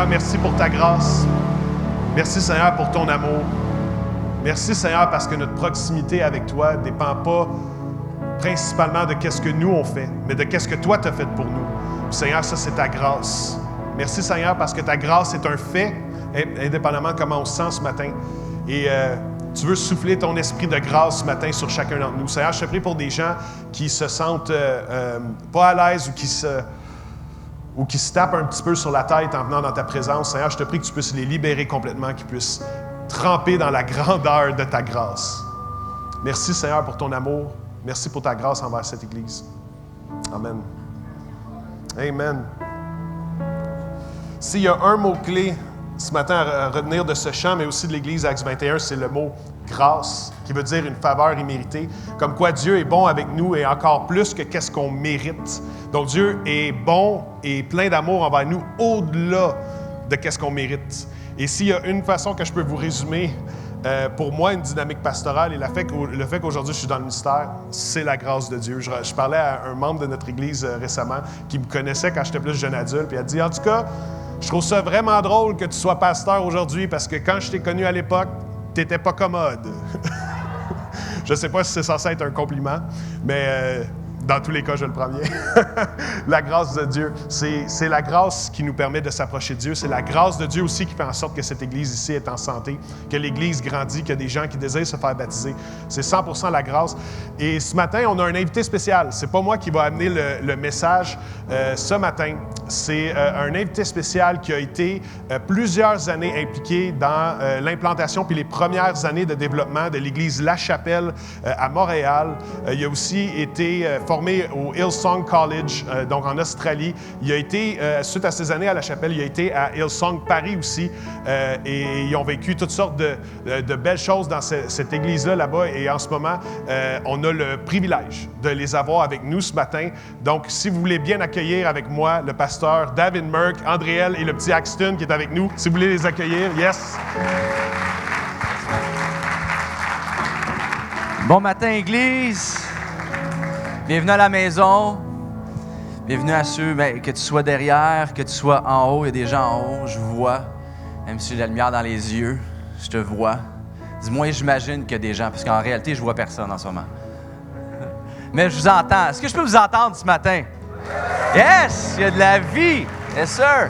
merci pour ta grâce. Merci, Seigneur, pour ton amour. Merci, Seigneur, parce que notre proximité avec toi ne dépend pas principalement de qu'est-ce que nous on fait, mais de qu'est-ce que toi tu as fait pour nous. Puis, Seigneur, ça, c'est ta grâce. Merci, Seigneur, parce que ta grâce est un fait, indépendamment de comment on se sent ce matin. Et tu veux souffler ton esprit de grâce ce matin sur chacun d'entre nous. Seigneur, je te prie pour des gens qui se sentent pas à l'aise ou qui se tapent un petit peu sur la tête en venant dans ta présence. Seigneur, je te prie que tu puisses les libérer complètement, qu'ils puissent tremper dans la grandeur de ta grâce. Merci, Seigneur, pour ton amour. Merci pour ta grâce envers cette Église. Amen. Amen. S'il y a un mot-clé ce matin à retenir de ce chant, mais aussi de l'Église Acts 21, c'est le mot « grâce », qui veut dire une faveur imméritée. Comme quoi Dieu est bon avec nous et encore plus que qu'est-ce qu'on mérite. Donc Dieu est bon et plein d'amour envers nous au-delà de qu'est-ce qu'on mérite. Et s'il y a une façon que je peux vous résumer, pour moi, une dynamique pastorale et le fait qu'aujourd'hui je suis dans le ministère, c'est la grâce de Dieu. Je parlais à un membre de notre Église récemment qui me connaissait quand j'étais plus jeune adulte, puis il a dit « En tout cas, je trouve ça vraiment drôle que tu sois pasteur aujourd'hui parce que quand je t'ai connu à l'époque, tu n'étais pas commode. » Je ne sais pas si c'est censé être un compliment, mais dans tous les cas, je le prends bien. La grâce de Dieu, c'est la grâce qui nous permet de s'approcher de Dieu. C'est la grâce de Dieu aussi qui fait en sorte que cette Église ici est en santé, que l'Église grandit, qu'il y a des gens qui désirent se faire baptiser. C'est 100% la grâce. Et ce matin, on a un invité spécial. C'est pas moi qui va amener le message ce matin. C'est un invité spécial qui a été plusieurs années impliqué dans l'implantation puis les premières années de développement de l'Église La Chapelle à Montréal. Il a aussi été formé au Hillsong College, donc en Australie. Il a été, suite à ces années à La Chapelle, il a été à Hillsong Paris aussi. Et ils ont vécu toutes sortes de belles choses dans cette église-là, là-bas. Et en ce moment, on a le privilège de les avoir avec nous ce matin. Donc, si vous voulez bien accueillir avec moi le pasteur David Merck, Andréel et le petit Axton qui est avec nous, si vous voulez les accueillir, yes! Bon matin, Église! Bienvenue à la maison. Bienvenue à ceux, que tu sois derrière, que tu sois en haut. Il y a des gens en haut, je vous vois. Même si j'ai de la lumière dans les yeux, je te vois. Dis-moi, j'imagine qu'il y a des gens, parce qu'en réalité, je ne vois personne en ce moment. Mais je vous entends. Est-ce que je peux vous entendre ce matin? Yes! Il y a de la vie! Yes, sir!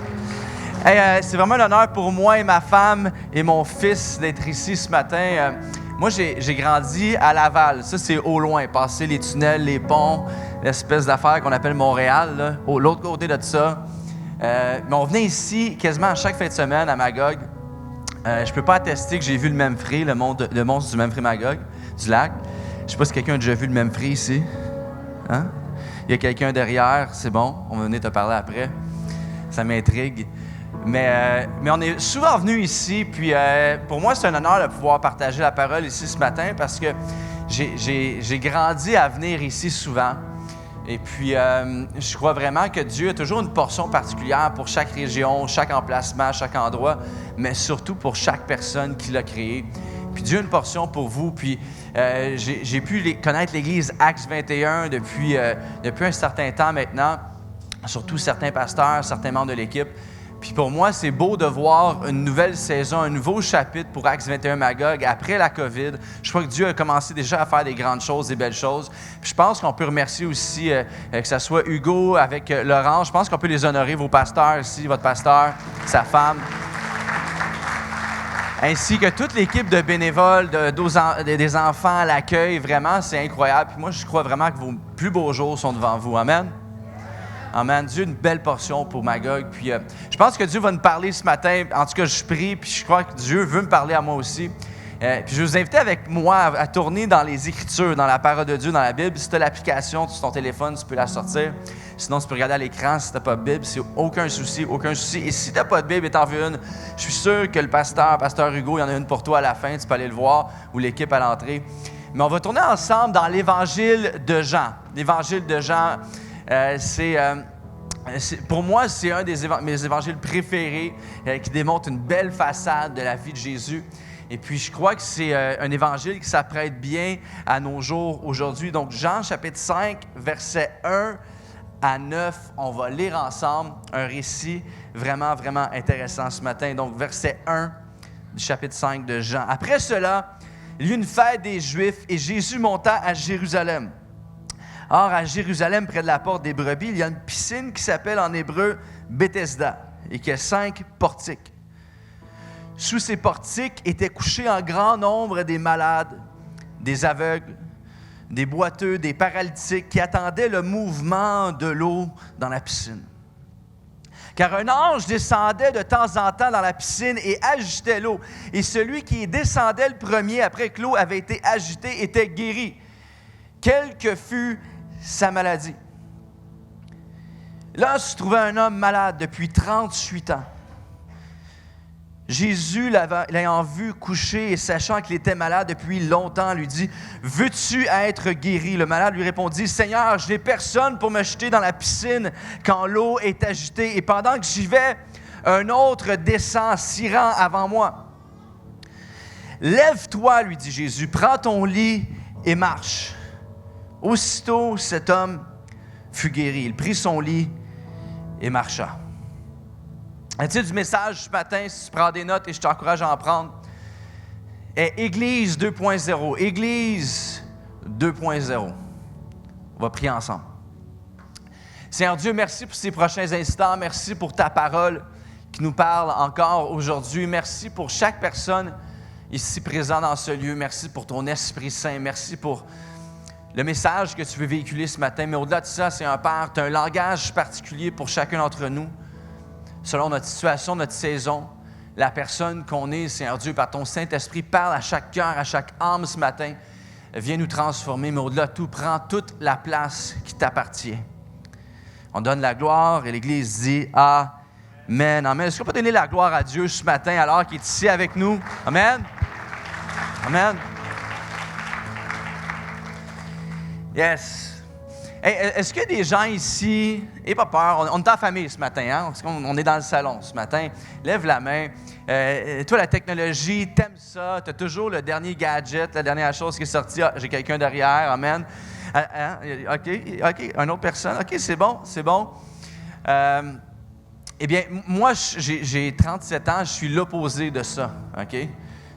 Hey, c'est vraiment un honneur pour moi et ma femme et mon fils d'être ici ce matin. Moi, j'ai grandi à Laval. Ça, c'est au loin. Passer les tunnels, les ponts, l'espèce d'affaire qu'on appelle Montréal, là, l'autre côté de ça. Mais on venait ici quasiment à chaque fin de semaine à Magog. Je peux pas attester que j'ai vu le Memphrey, le monstre du Memphrey Magog, du lac. Je sais pas si quelqu'un a déjà vu le Memphrey ici. Hein? Il y a quelqu'un derrière, c'est bon. On va venir te parler après. Ça m'intrigue. Mais on est souvent venu ici, puis pour moi, c'est un honneur de pouvoir partager la parole ici ce matin parce que j'ai grandi à venir ici souvent. Et puis, je crois vraiment que Dieu a toujours une portion particulière pour chaque région, chaque emplacement, chaque endroit, mais surtout pour chaque personne qu'il a créée. Puis Dieu a une portion pour vous. Puis j'ai pu connaître l'Église Acts 21 depuis un certain temps maintenant, surtout certains pasteurs, certains membres de l'équipe. Puis pour moi, c'est beau de voir une nouvelle saison, un nouveau chapitre pour Acts 21 Magog après la COVID. Je crois que Dieu a commencé déjà à faire des grandes choses, des belles choses. Puis je pense qu'on peut remercier aussi, que ce soit Hugo avec Laurent. Je pense qu'on peut les honorer, vos pasteurs ici, votre pasteur, sa femme. Ainsi que toute l'équipe de bénévoles, des enfants à l'accueil. Vraiment, c'est incroyable. Puis moi, je crois vraiment que vos plus beaux jours sont devant vous. Amen. Amen. Dieu a une belle portion pour Magog. Puis je pense que Dieu va nous parler ce matin. En tout cas, je prie, puis je crois que Dieu veut me parler à moi aussi. Puis je vais vous inviter avec moi à tourner dans les Écritures, dans la parole de Dieu, dans la Bible. Si tu as l'application sur ton téléphone, tu peux la sortir. Sinon, tu peux regarder à l'écran si tu n'as pas de Bible. C'est aucun souci, aucun souci. Et si tu n'as pas de Bible et tu en veux une, je suis sûr que le pasteur Hugo, il y en a une pour toi à la fin. Tu peux aller le voir, ou l'équipe à l'entrée. Mais on va tourner ensemble dans l'Évangile de Jean. L'Évangile de Jean... pour moi, c'est un mes évangiles préférés qui démontre une belle façade de la vie de Jésus. Et puis, je crois que c'est un évangile qui s'apprête bien à nos jours aujourd'hui. Donc, Jean, chapitre 5, versets 1 à 9. On va lire ensemble un récit vraiment, vraiment intéressant ce matin. Donc, verset 1 du chapitre 5 de Jean. Après cela, il y eut une fête des Juifs et Jésus monta à Jérusalem. Or, à Jérusalem, près de la porte des brebis, il y a une piscine qui s'appelle en hébreu Bethesda et qui a 5 portiques. Sous ces portiques étaient couchés en grand nombre des malades, des aveugles, des boiteux, des paralytiques qui attendaient le mouvement de l'eau dans la piscine. Car un ange descendait de temps en temps dans la piscine et agitait l'eau. Et celui qui descendait le premier après que l'eau avait été agitée était guéri, quelle que fût sa maladie. Là se trouvait un homme malade depuis 38 ans. Jésus, l'ayant vu coucher et sachant qu'il était malade depuis longtemps, lui dit, « Veux-tu être guéri? » Le malade lui répondit, « Seigneur, je n'ai personne pour me jeter dans la piscine quand l'eau est agitée. Et pendant que j'y vais, un autre descend s'y rend avant moi. » « Lève-toi, lui dit Jésus, prends ton lit et marche. » Aussitôt, cet homme fut guéri. Il prit son lit et marcha. Le titre du message ce matin, si tu prends des notes et je t'encourage à en prendre, est Église 2.0. Église 2.0. On va prier ensemble. Seigneur Dieu, merci pour ces prochains instants. Merci pour ta parole qui nous parle encore aujourd'hui. Merci pour chaque personne ici présente dans ce lieu. Merci pour ton Esprit Saint. Merci pour le message que tu veux véhiculer ce matin. Mais au-delà de ça, Seigneur Père, tu as un langage particulier pour chacun d'entre nous. Selon notre situation, notre saison, la personne qu'on est, Seigneur Dieu, par ton Saint-Esprit, parle à chaque cœur, à chaque âme ce matin. Viens nous transformer, mais au-delà de tout, prends toute la place qui t'appartient. On donne la gloire et l'Église dit Amen. Amen. Est-ce qu'on peut donner la gloire à Dieu ce matin alors qu'il est ici avec nous? Amen. Amen. Yes. Hey, est-ce qu'il y a des gens ici, et pas peur, on est en famille ce matin, hein? On est dans le salon ce matin, lève la main. Toi, la technologie, t'aimes ça, t'as toujours le dernier gadget, la dernière chose qui est sortie, j'ai quelqu'un derrière, amen. OK, une autre personne, OK, c'est bon. Eh bien, moi, j'ai 37 ans, je suis l'opposé de ça, OK?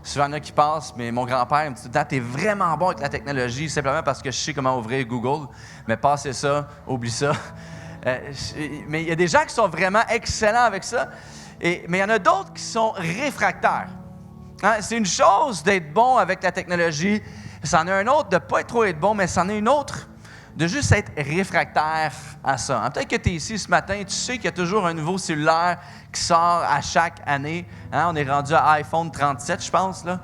Souvent, il y en a qui passent, mais mon grand-père me dit « T'es vraiment bon avec la technologie, simplement parce que je sais comment ouvrir Google. » Mais passez ça, oublie ça. Mais il y a des gens qui sont vraiment excellents avec ça, mais il y en a d'autres qui sont réfractaires. Hein? C'est une chose d'être bon avec la technologie, c'en est un autre de ne pas trop être bon, mais c'en est une autre de juste être réfractaire à ça. Hein? Peut-être que tu es ici ce matin, tu sais qu'il y a toujours un nouveau cellulaire qui sort à chaque année. Hein? On est rendu à iPhone 37, je pense, là.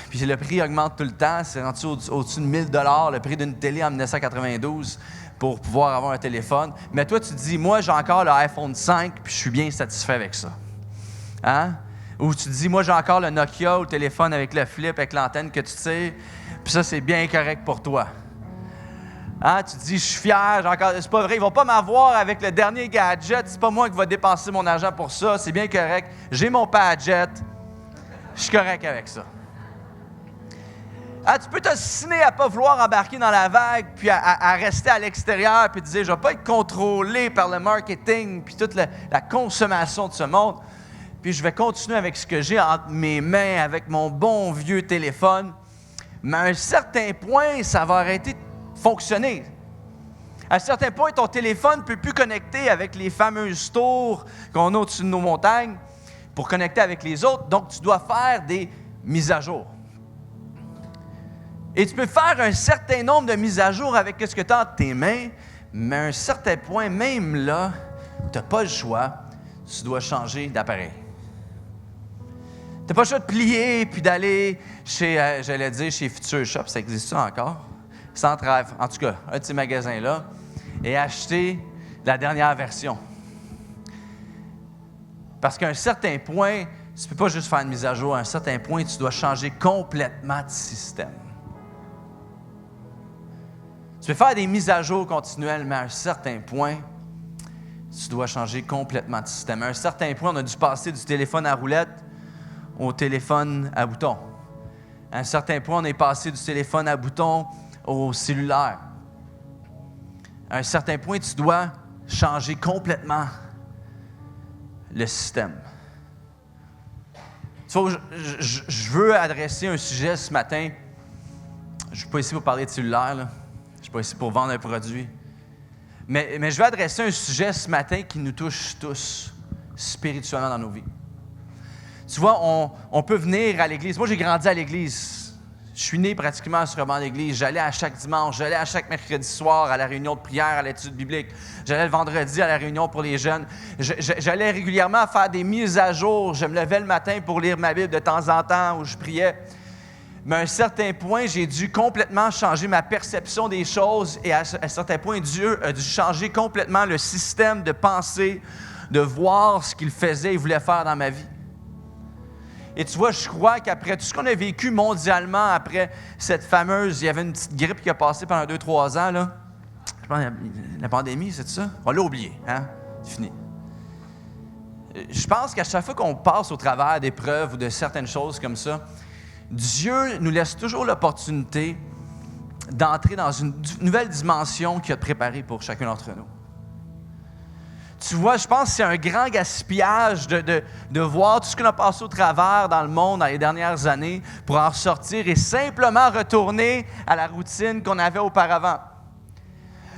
Puis le prix augmente tout le temps. C'est rendu au-dessus de 1 000 $, le prix d'une télé en 1992 pour pouvoir avoir un téléphone. Mais toi, tu te dis, moi, j'ai encore le iPhone 5 puis je suis bien satisfait avec ça. Hein? Ou tu te dis, moi, j'ai encore le Nokia ou le téléphone avec le flip, avec l'antenne que tu tires, puis ça, c'est bien correct pour toi. Hein? Tu te dis, je suis fier, c'est pas vrai, ils ne vont pas m'avoir avec le dernier gadget, c'est pas moi qui vais dépenser mon argent pour ça, c'est bien correct. J'ai mon Padjet, je suis correct avec ça. Ah, tu peux t'ostiner à ne pas vouloir embarquer dans la vague, puis à rester à l'extérieur, puis te dire, je ne vais pas être contrôlé par le marketing, puis toute la consommation de ce monde, puis je vais continuer avec ce que j'ai entre mes mains, avec mon bon vieux téléphone. Mais à un certain point, ça va arrêter de fonctionner. À un certain point, ton téléphone ne peut plus connecter avec les fameuses tours qu'on a au-dessus de nos montagnes pour connecter avec les autres. Donc, tu dois faire des mises à jour. Et tu peux faire un certain nombre de mises à jour avec ce que tu as entre tes mains, mais à un certain point, même là, tu n'as pas le choix. Tu dois changer d'appareil. Tu n'as pas le choix de plier puis d'aller chez Future Shop. Ça existe ça encore? Sans trêve, en tout cas, un de ces magasins-là, et acheter la dernière version. Parce qu'à un certain point, tu ne peux pas juste faire une mise à jour. À un certain point, tu dois changer complètement de système. Tu peux faire des mises à jour continuelles, mais à un certain point, tu dois changer complètement de système. À un certain point, on a dû passer du téléphone à roulette au téléphone à bouton. À un certain point, on est passé du téléphone à bouton au cellulaire. à un certain point, tu dois changer complètement le système. Tu vois, je veux adresser un sujet ce matin. Je ne suis pas ici pour parler de cellulaire, là. Je ne suis pas ici pour vendre un produit. Mais je veux adresser un sujet ce matin qui nous touche tous, spirituellement dans nos vies. Tu vois, on peut venir à l'église. Moi, j'ai grandi à l'église. Je suis né pratiquement sur le banc d'église. J'allais à chaque dimanche, j'allais à chaque mercredi soir à la réunion de prière, à l'étude biblique. J'allais le vendredi à la réunion pour les jeunes. J'allais régulièrement faire des mises à jour. Je me levais le matin pour lire ma Bible de temps en temps où je priais. Mais à un certain point, j'ai dû complètement changer ma perception des choses et à un certain point, Dieu a dû changer complètement le système de pensée, de voir ce qu'il faisait et voulait faire dans ma vie. Et tu vois, je crois qu'après tout ce qu'on a vécu mondialement, après cette fameuse, il y avait une petite grippe qui a passé pendant 2-3 ans, là. Je pense la pandémie, c'est ça? On l'a oublié, hein? C'est fini. Je pense qu'à chaque fois qu'on passe au travers d'épreuves ou de certaines choses comme ça, Dieu nous laisse toujours l'opportunité d'entrer dans une nouvelle dimension qu'il a préparée pour chacun d'entre nous. Tu vois, je pense que c'est un grand gaspillage de voir tout ce qu'on a passé au travers dans le monde dans les dernières années pour en ressortir et simplement retourner à la routine qu'on avait auparavant.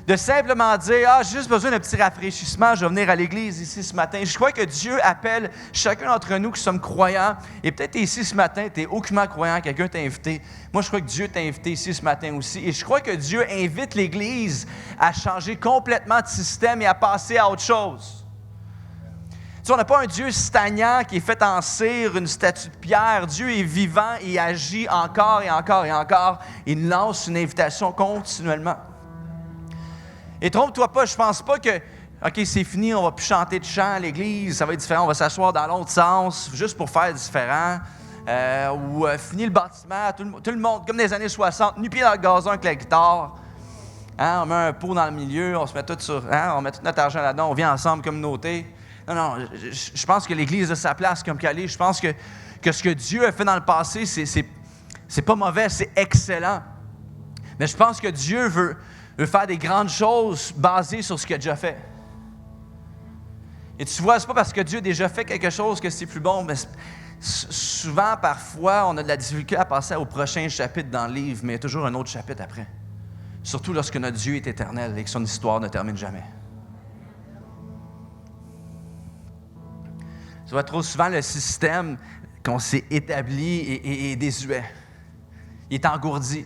De simplement dire, j'ai juste besoin d'un petit rafraîchissement, je vais venir à l'église ici ce matin. Je crois que Dieu appelle chacun d'entre nous qui sommes croyants, et peut-être tu es ici ce matin, tu n'es aucunement croyant, quelqu'un t'a invité. Moi, je crois que Dieu t'a invité ici ce matin aussi, et je crois que Dieu invite l'Église à changer complètement de système et à passer à autre chose. Tu sais, on n'a pas un Dieu stagnant qui est fait en cire, une statue de pierre. Dieu est vivant et agit encore et encore et encore. Il lance une invitation continuellement. Et trompe-toi pas, je pense pas que, OK, c'est fini, on va plus chanter de chant à l'église, ça va être différent, on va s'asseoir dans l'autre sens, juste pour faire différent. Ou fini le bâtiment, tout le monde, comme dans les années 60, nu-pied dans le gazon avec la guitare. Hein, on met un pot dans le milieu, on se met tout sur, on met tout notre argent là-dedans, on vient ensemble, communauté. Non, je pense que l'Église a sa place comme qu'elle est. Je pense que ce que Dieu a fait dans le passé, c'est pas mauvais, c'est excellent. Mais je pense que Dieu veut faire des grandes choses basées sur ce qu'il a déjà fait. Et tu vois, c'est pas parce que Dieu a déjà fait quelque chose que c'est plus bon, mais souvent, parfois, on a de la difficulté à passer au prochain chapitre dans le livre, mais il y a toujours un autre chapitre après. Surtout lorsque notre Dieu est éternel et que son histoire ne termine jamais. Tu vois, trop souvent, le système qu'on s'est établi est désuet. Il est engourdi.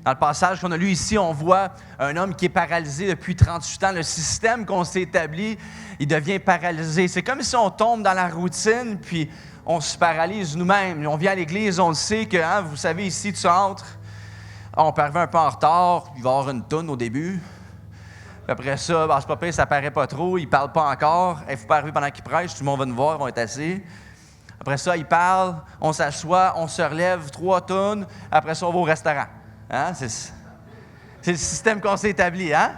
Dans le passage qu'on a lu ici, on voit un homme qui est paralysé depuis 38 ans. Le système qu'on s'est établi, il devient paralysé. C'est comme si on tombe dans la routine, puis on se paralyse nous-mêmes. On vient à l'église, on le sait que, vous savez, ici, tu entres, on peut arriver un peu en retard, il va y avoir une toune au début. Puis après ça, c'est pas pire, ça paraît pas trop, il parle pas encore. Il ne faut pas arriver pendant qu'il prêche, tout le monde va nous voir, ils vont être assis. Après ça, il parle, on s'assoit, on se relève, 3 tounes, après ça, on va au restaurant. C'est le système qu'on s'est établi, hein?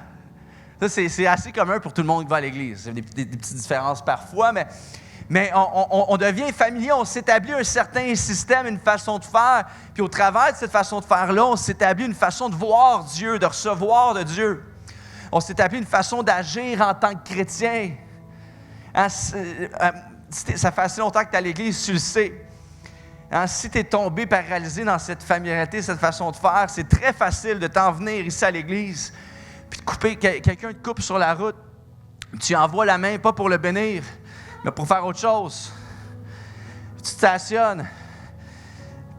Ça, c'est assez commun pour tout le monde qui va à l'église. Il y a des petites différences parfois, mais on devient familier, on s'établit un certain système, une façon de faire. Puis au travers de cette façon de faire-là, on s'établit une façon de voir Dieu, de recevoir de Dieu. On s'établit une façon d'agir en tant que chrétien. Ça fait assez longtemps que tu es à l'église, tu le sais. Si tu es tombé paralysé dans cette familiarité, cette façon de faire, c'est très facile de t'en venir ici à l'église, puis de couper, quelqu'un te coupe sur la route, tu envoies la main, pas pour le bénir, mais pour faire autre chose. Tu te stationnes,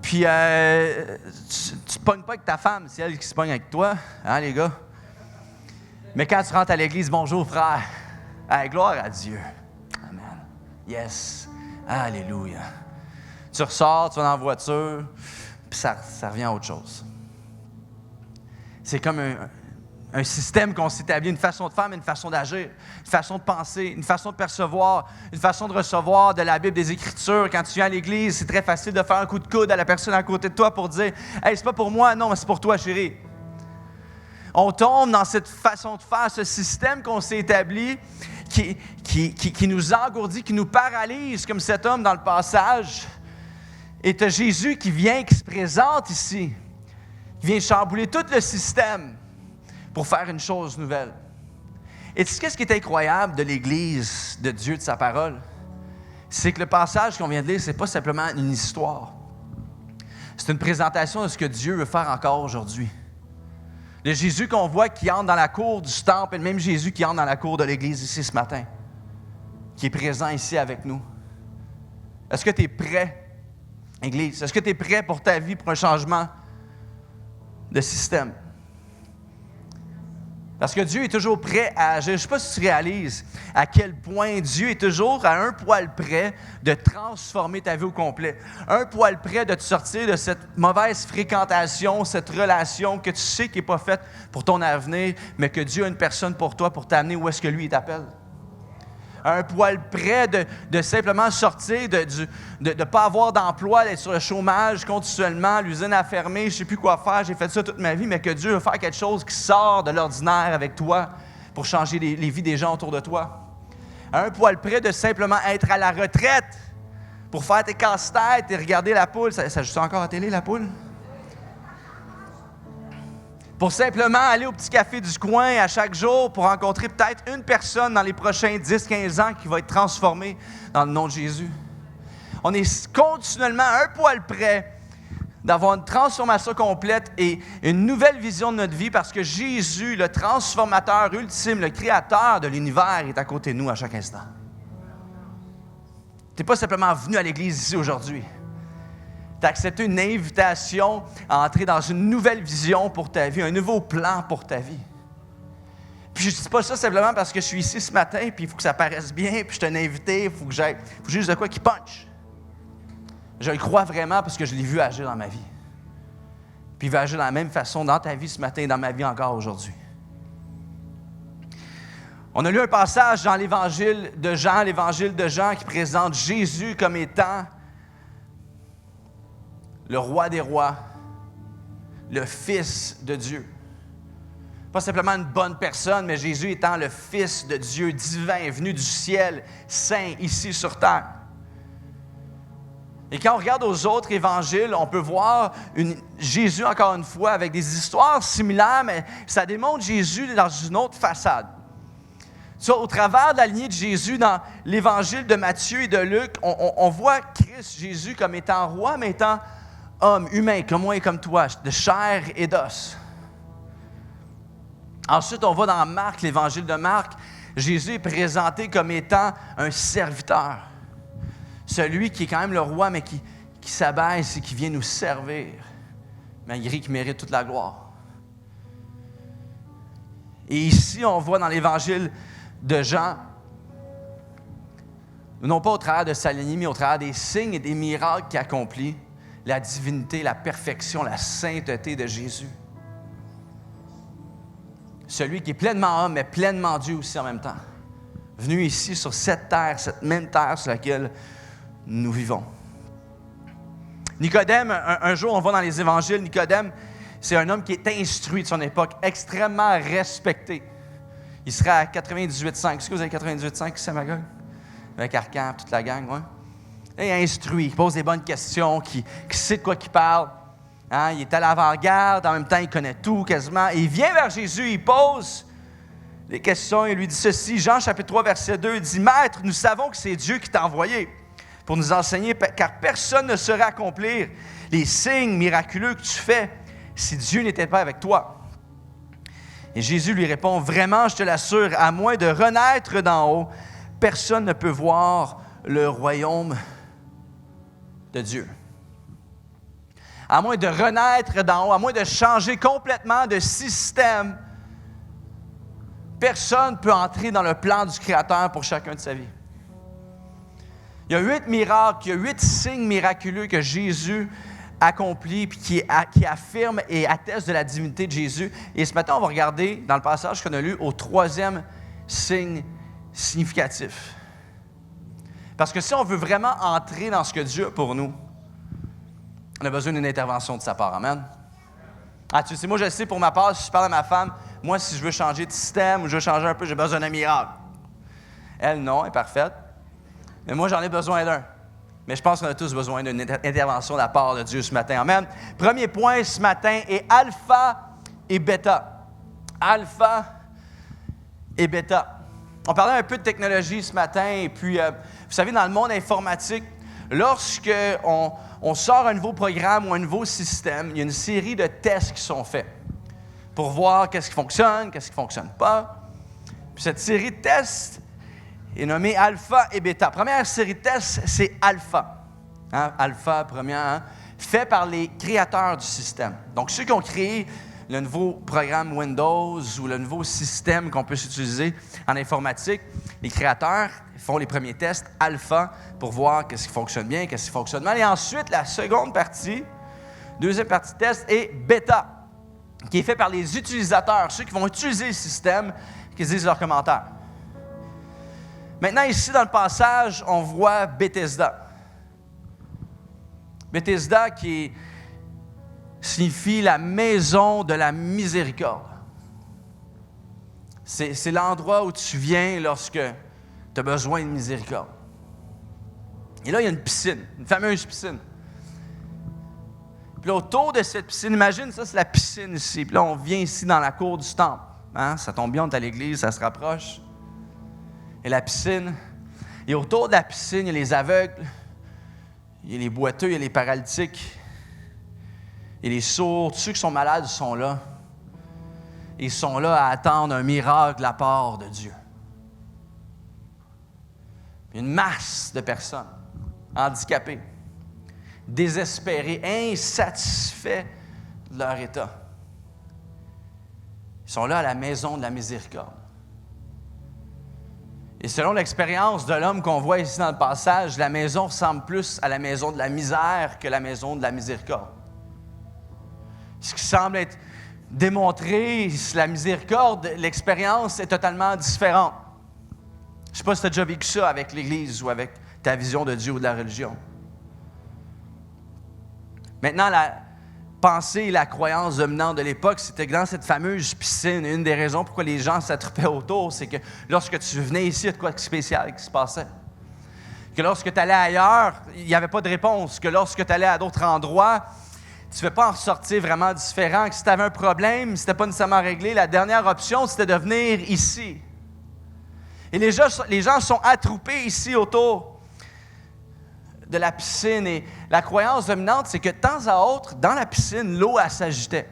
puis tu te pognes pas avec ta femme, c'est elle qui se pogne avec toi, hein les gars? Mais quand tu rentres à l'église, bonjour frère, gloire à Dieu. Amen. Yes. Alléluia. Tu ressors, tu vas dans la voiture, puis ça revient à autre chose. C'est comme un système qu'on s'établit, une façon de faire, mais une façon d'agir, une façon de penser, une façon de percevoir, une façon de recevoir de la Bible, des Écritures. Quand tu viens à l'Église, c'est très facile de faire un coup de coude à la personne à côté de toi pour dire « Hey, c'est pas pour moi, non, mais c'est pour toi, chérie. » On tombe dans cette façon de faire, ce système qu'on s'est établi qui nous engourdit, qui nous paralyse, comme cet homme dans le passage. Et tu as Jésus qui vient, qui se présente ici, qui vient chambouler tout le système pour faire une chose nouvelle. Et tu sais qu'est-ce qui est incroyable de l'Église de Dieu, de sa parole? C'est que le passage qu'on vient de lire, ce n'est pas simplement une histoire. C'est une présentation de ce que Dieu veut faire encore aujourd'hui. Le Jésus qu'on voit qui entre dans la cour du temple, et le même Jésus qui entre dans la cour de l'Église ici ce matin, qui est présent ici avec nous. Est-ce que tu es prêt, Église? Est-ce que tu es prêt pour ta vie, pour un changement de système? Parce que Dieu est toujours prêt à agir. Je ne sais pas si tu réalises à quel point Dieu est toujours à un poil près de transformer ta vie au complet. Un poil près de te sortir de cette mauvaise fréquentation, cette relation que tu sais qui n'est pas faite pour ton avenir, mais que Dieu a une personne pour toi pour t'amener où est-ce que lui il t'appelle. Un poil près de simplement sortir, de ne pas avoir d'emploi, d'être sur le chômage continuellement, l'usine a fermé, je ne sais plus quoi faire, j'ai fait ça toute ma vie, mais que Dieu veut faire quelque chose qui sort de l'ordinaire avec toi pour changer les vies des gens autour de toi. Un poil près de simplement être à la retraite pour faire tes casse-têtes et regarder la poule. Ça joue encore à télé, la poule? Pour simplement aller au petit café du coin à chaque jour pour rencontrer peut-être une personne dans les prochains 10-15 ans qui va être transformée dans le nom de Jésus. On est continuellement un poil près d'avoir une transformation complète et une nouvelle vision de notre vie parce que Jésus, le transformateur ultime, le créateur de l'univers, est à côté de nous à chaque instant. Tu n'es pas simplement venu à l'Église ici aujourd'hui. Tu as accepté une invitation à entrer dans une nouvelle vision pour ta vie, un nouveau plan pour ta vie. Puis je ne dis pas ça simplement parce que je suis ici ce matin, puis il faut que ça paraisse bien, puis je t'ai invité, il faut juste de quoi qui punch. Je le crois vraiment parce que je l'ai vu agir dans ma vie. Puis il va agir de la même façon dans ta vie ce matin et dans ma vie encore aujourd'hui. On a lu un passage dans l'Évangile de Jean qui présente Jésus comme étant le roi des rois, le Fils de Dieu. Pas simplement une bonne personne, mais Jésus étant le Fils de Dieu divin, venu du ciel, saint, ici sur terre. Et quand on regarde aux autres évangiles, on peut voir Jésus, encore une fois, avec des histoires similaires, mais ça démontre Jésus dans une autre façade. Ça, au travers de la lignée de Jésus, dans l'évangile de Matthieu et de Luc, on voit Christ, Jésus, comme étant roi, mais étant homme, humain, comme moi et comme toi, de chair et d'os. Ensuite, on voit dans Marc, l'évangile de Marc, Jésus est présenté comme étant un serviteur. Celui qui est quand même le roi, mais qui s'abaisse et qui vient nous servir, malgré qu'il mérite toute la gloire. Et ici, on voit dans l'évangile de Jean, non pas au travers de sa lignée, mais au travers des signes et des miracles qu'il accomplit, la divinité, la perfection, la sainteté de Jésus. Celui qui est pleinement homme, mais pleinement Dieu aussi en même temps. Venu ici sur cette terre, cette même terre sur laquelle nous vivons. Nicodème, un jour, on va dans les évangiles, Nicodème, c'est un homme qui est instruit de son époque, extrêmement respecté. Il serait à 98,5. Est-ce que vous avez 98,5 ici à Magog? Avec Arcan, toute la gang, ouais. Il est instruit, il pose des bonnes questions, qui sait de quoi il parle. Hein? Il est à l'avant-garde, en même temps, il connaît tout quasiment. Et il vient vers Jésus, il pose des questions, il lui dit ceci. Jean, chapitre 3, verset 2, il dit « Maître, nous savons que c'est Dieu qui t'a envoyé pour nous enseigner, car personne ne saurait accomplir les signes miraculeux que tu fais si Dieu n'était pas avec toi. » Et Jésus lui répond « Vraiment, je te l'assure, à moins de renaître d'en haut, personne ne peut voir le royaume de Dieu. » À moins de renaître d'en haut, à moins de changer complètement de système, personne ne peut entrer dans le plan du Créateur pour chacun de sa vie. Il y a 8 miracles, il y a 8 signes miraculeux que Jésus accomplit puis qui affirme et atteste de la divinité de Jésus. Et ce matin, on va regarder dans le passage qu'on a lu au 3e signe significatif. Parce que si on veut vraiment entrer dans ce que Dieu a pour nous, on a besoin d'une intervention de sa part. Amen. Ah, tu sais, moi, je sais pour ma part, si je parle à ma femme, moi, si je veux changer de système ou je veux changer un peu, j'ai besoin d'un miracle. Elle, non, elle est parfaite. Mais moi, j'en ai besoin d'un. Mais je pense qu'on a tous besoin d'une intervention de la part de Dieu ce matin. Amen. Premier point ce matin est alpha et bêta. Alpha et bêta. On parlait un peu de technologie ce matin, et puis, vous savez, dans le monde informatique, lorsque on sort un nouveau programme ou un nouveau système, il y a une série de tests qui sont faits pour voir qu'est-ce qui fonctionne, qu'est-ce qui ne fonctionne pas. Puis cette série de tests est nommée alpha et bêta. Première série de tests, c'est alpha. Alpha, première, fait par les créateurs du système. Donc, ceux qui ont créé le nouveau programme Windows ou le nouveau système qu'on peut utiliser en informatique, les créateurs font les premiers tests alpha pour voir qu'est-ce qui fonctionne bien, qu'est-ce qui fonctionne mal. Et ensuite, la seconde partie, deuxième partie de test, est bêta, qui est fait par les utilisateurs, ceux qui vont utiliser le système, qui disent leurs commentaires. Maintenant, ici, dans le passage, on voit Bethesda. Bethesda qui signifie la maison de la miséricorde. C'est l'endroit où tu viens lorsque tu as besoin de miséricorde. Et là, il y a une piscine, une fameuse piscine. Puis là, autour de cette piscine, imagine ça, c'est la piscine ici. Puis là, on vient ici dans la cour du temple. Ça tombe bien, on est à l'église, ça se rapproche. Et la piscine. Et autour de la piscine, il y a les aveugles, il y a les boiteux, il y a les paralytiques, il y a les sourds. Tous ceux qui sont malades sont là. Ils sont là à attendre un miracle de la part de Dieu. Une masse de personnes handicapées, désespérées, insatisfaits de leur état. Ils sont là à la maison de la miséricorde. Et selon l'expérience de l'homme qu'on voit ici dans le passage, la maison ressemble plus à la maison de la misère que la maison de la miséricorde. Ce qui semble être démontré, la miséricorde, l'expérience est totalement différente. Je ne sais pas si tu as déjà vécu ça avec l'Église ou avec ta vision de Dieu ou de la religion. Maintenant, la pensée et la croyance dominante de l'époque, c'était que dans cette fameuse piscine, une des raisons pourquoi les gens s'attroupaient autour, c'est que lorsque tu venais ici, il y a de quoi de spécial qui se passait. Que lorsque tu allais ailleurs, il n'y avait pas de réponse. Que lorsque tu allais à d'autres endroits, tu ne fais pas en ressortir vraiment différent. Que si tu avais un problème, si ce n'était pas nécessairement réglé, la dernière option, c'était de venir ici. Et les gens sont attroupés ici autour de la piscine. Et la croyance dominante, c'est que de temps à autre, dans la piscine, l'eau, elle s'agitait.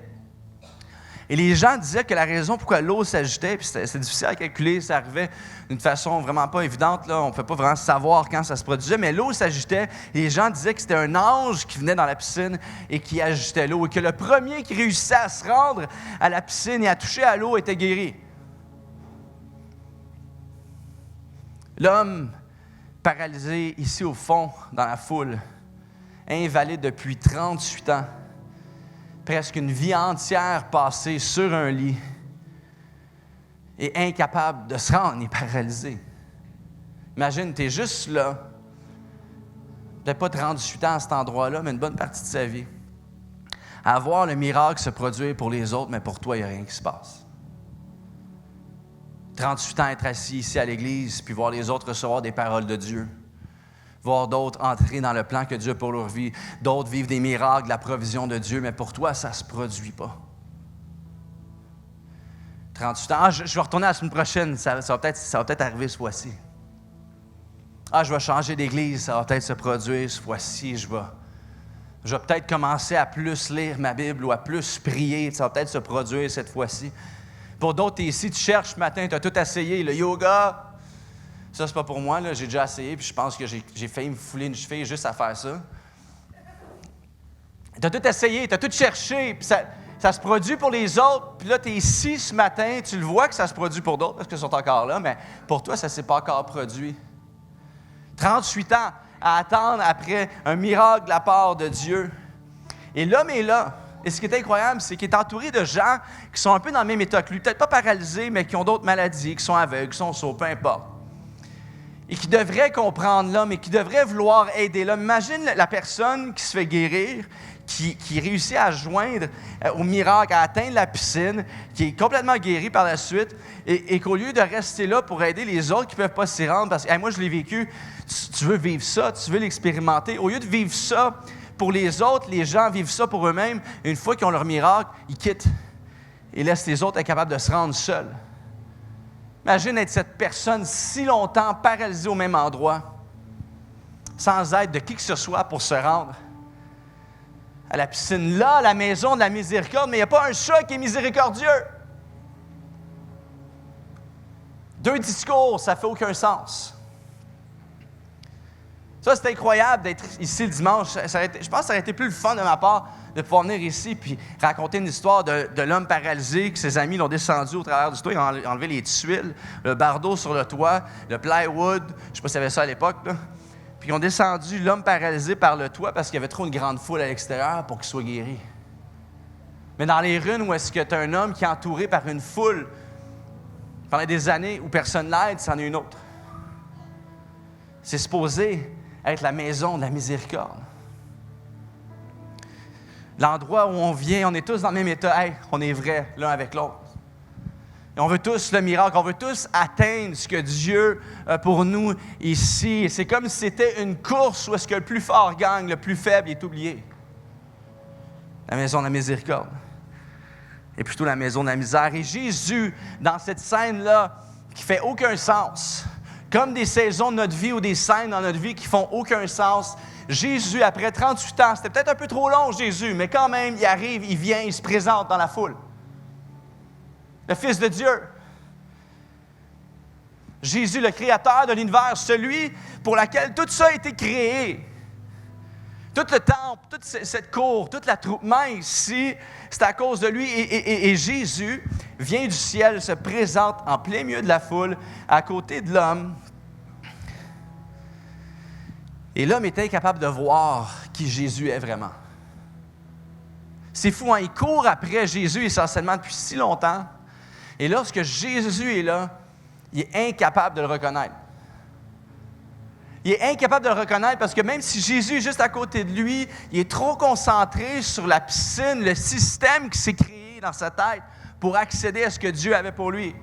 Et les gens disaient que la raison pourquoi l'eau s'agitait, puis c'est difficile à calculer, ça arrivait d'une façon vraiment pas évidente, là, on ne peut pas vraiment savoir quand ça se produisait, mais l'eau s'agitait, et les gens disaient que c'était un ange qui venait dans la piscine et qui agitait l'eau, et que le premier qui réussissait à se rendre à la piscine et à toucher à l'eau était guéri. L'homme paralysé ici au fond, dans la foule, invalide depuis 38 ans, presque une vie entière passée sur un lit, et incapable de se rendre, il est paralysé. Imagine, tu es juste là, peut-être pas 38 ans à cet endroit-là, mais une bonne partie de sa vie, à voir le miracle se produire pour les autres, mais pour toi, il n'y a rien qui se passe. 38 ans être assis ici à l'église, puis voir les autres recevoir des paroles de Dieu. Voir d'autres entrer dans le plan que Dieu a pour leur vie. D'autres vivre des miracles, de la provision de Dieu, mais pour toi, ça ne se produit pas. 38 ans. Je vais retourner la semaine prochaine, ça va peut-être arriver ce fois-ci. Je vais changer d'église, ça va peut-être se produire ce fois-ci. Je vais peut-être commencer à plus lire ma Bible ou à plus prier, ça va peut-être se produire cette fois-ci. Pour d'autres, tu es ici, tu cherches ce matin, tu as tout essayé, le yoga. Ça, c'est pas pour moi, là. J'ai déjà essayé, puis je pense que j'ai failli me fouler une cheville juste à faire ça. Tu as tout essayé, tu as tout cherché, puis ça se produit pour les autres. Puis là, tu es ici ce matin, tu le vois que ça se produit pour d'autres, parce qu'ils sont encore là, mais pour toi, ça ne s'est pas encore produit. 38 ans à attendre après un miracle de la part de Dieu. Et l'homme est là. Et ce qui est incroyable, c'est qu'il est entouré de gens qui sont un peu dans le même état que lui, peut-être pas paralysés, mais qui ont d'autres maladies, qui sont aveugles, qui sont sourds, peu importe. Et qui devraient comprendre l'homme et qui devraient vouloir aider l'homme. Imagine la personne qui se fait guérir, qui réussit à joindre au miracle, à atteindre la piscine, qui est complètement guéri par la suite, et qu'au lieu de rester là pour aider les autres qui ne peuvent pas s'y rendre, parce que moi je l'ai vécu, tu veux vivre ça, tu veux l'expérimenter, au lieu de vivre ça pour les autres, les gens vivent ça pour eux-mêmes, une fois qu'ils ont leur miracle, ils quittent et laissent les autres incapables de se rendre seuls. Imagine être cette personne si longtemps paralysée au même endroit, sans aide de qui que ce soit pour se rendre à la piscine. Là, la maison de la miséricorde, mais il n'y a pas un chat qui est miséricordieux. 2 discours, ça ne fait aucun sens. Ça, c'est incroyable d'être ici le dimanche. Je pense que ça aurait été plus le fun de ma part de pouvoir venir ici puis raconter une histoire de l'homme paralysé, que ses amis l'ont descendu au travers du toit, ils ont enlevé les tuiles, le bardeau sur le toit, le plywood, je ne sais pas s'il y avait ça à l'époque, là. Puis ils ont descendu l'homme paralysé par le toit parce qu'il y avait trop une grande foule à l'extérieur pour qu'il soit guéri. Mais dans les ruines où est-ce que tu as un homme qui est entouré par une foule pendant des années où personne l'aide, c'en est une autre. C'est supposé être la maison de la miséricorde. L'endroit où on vient, on est tous dans le même état. Hey, on est vrai l'un avec l'autre. Et on veut tous le miracle, on veut tous atteindre ce que Dieu a pour nous ici. Et c'est comme si c'était une course où est-ce que le plus fort gagne, le plus faible est oublié. La maison de la miséricorde. Et plutôt la maison de la misère. Et Jésus, dans cette scène-là, qui fait aucun sens, comme des saisons de notre vie ou des scènes dans notre vie qui font aucun sens, Jésus, après 38 ans, c'était peut-être un peu trop long, Jésus, mais quand même, il arrive, il vient, il se présente dans la foule. Le Fils de Dieu. Jésus, le Créateur de l'univers, celui pour lequel tout ça a été créé. Tout le temple, toute cette cour, tout l'attroupement ici, c'est à cause de lui. Et Jésus vient du ciel, se présente en plein milieu de la foule, à côté de l'homme. Et l'homme est incapable de voir qui Jésus est vraiment. C'est fou, hein? Il court après Jésus essentiellement depuis si longtemps. Et lorsque Jésus est là, il est incapable de le reconnaître. Il est incapable de le reconnaître parce que même si Jésus est juste à côté de lui, il est trop concentré sur la piscine, le système qui s'est créé dans sa tête pour accéder à ce que Dieu avait pour lui.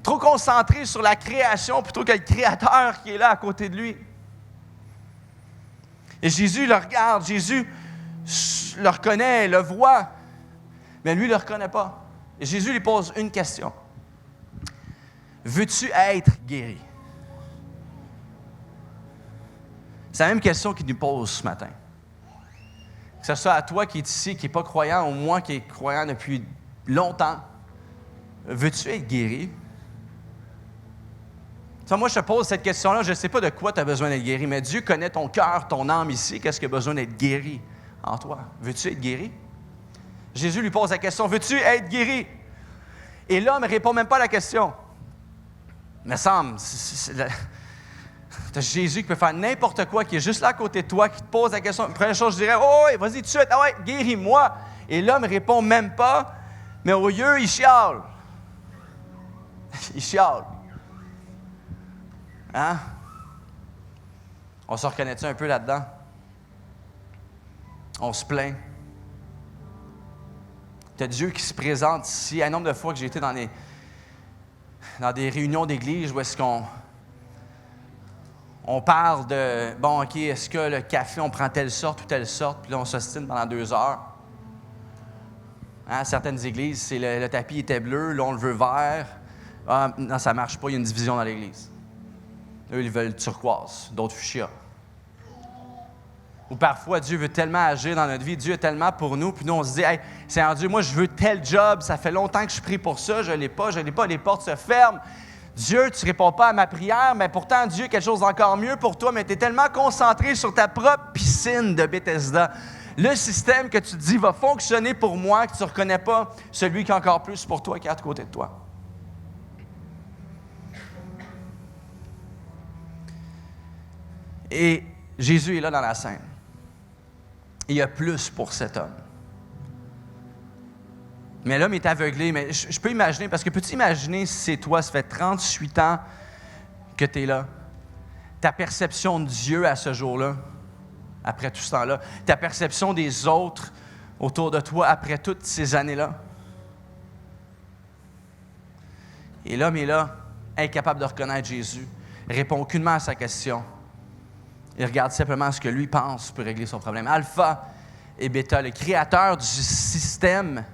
Trop concentré sur la création plutôt que le Créateur qui est là à côté de lui. Et Jésus le regarde, Jésus le reconnaît, le voit, mais lui ne le reconnaît pas. Et Jésus lui pose une question. Veux-tu être guéri? C'est la même question qu'il nous pose ce matin. Que ce soit à toi qui es ici, qui n'est pas croyant, ou moi qui est croyant depuis longtemps. Veux-tu être guéri? Ça, moi, je te pose cette question-là, je ne sais pas de quoi tu as besoin d'être guéri, mais Dieu connaît ton cœur, ton âme ici, qu'est-ce qui a besoin d'être guéri en toi? Veux-tu être guéri? Jésus lui pose la question, veux-tu être guéri? Et l'homme ne répond même pas à la question. Il me semble, c'est Jésus qui peut faire n'importe quoi, qui est juste là à côté de toi, qui te pose la question. Première chose, je dirais, oh oui, vas-y tout de suite, ah ouais, guéris-moi. Et l'homme ne répond même pas, mais au lieu, il chiale. Il chiale. Hein? On se reconnaît-tu un peu là-dedans? On se plaint. Tu as Dieu qui se présente ici. Un nombre de fois que j'ai été dans des réunions d'église où est-ce qu'on parle de, bon, OK, est-ce que le café, on prend telle sorte ou telle sorte, puis là, on s'ostine pendant 2 heures. Hein, certaines églises, c'est le tapis était bleu, là, on le veut vert. Ah, non, ça ne marche pas, il y a une division dans l'église. Eux, ils veulent turquoise, d'autres fuchsia. Ou parfois, Dieu veut tellement agir dans notre vie, Dieu est tellement pour nous, puis nous, on se dit, hey, Seigneur Dieu, moi, je veux tel job, ça fait longtemps que je prie pour ça, je ne l'ai pas, les portes se ferment. Dieu, tu ne réponds pas à ma prière, mais pourtant, Dieu, quelque chose d'encore mieux pour toi, mais tu es tellement concentré sur ta propre piscine de Bethesda. Le système que tu te dis va fonctionner pour moi, que tu ne reconnais pas celui qui est encore plus pour toi, qui est à côté de toi. Et Jésus est là dans la scène. Il y a plus pour cet homme. Mais l'homme est aveuglé. Mais je peux imaginer, parce que peux-tu imaginer si c'est toi, ça fait 38 ans que tu es là, ta perception de Dieu à ce jour-là, après tout ce temps-là, ta perception des autres autour de toi après toutes ces années-là. Et l'homme est là, incapable de reconnaître Jésus, répond aucunement à sa question. Il regarde simplement ce que lui pense pour régler son problème. Alpha et Bêta, le créateur du système,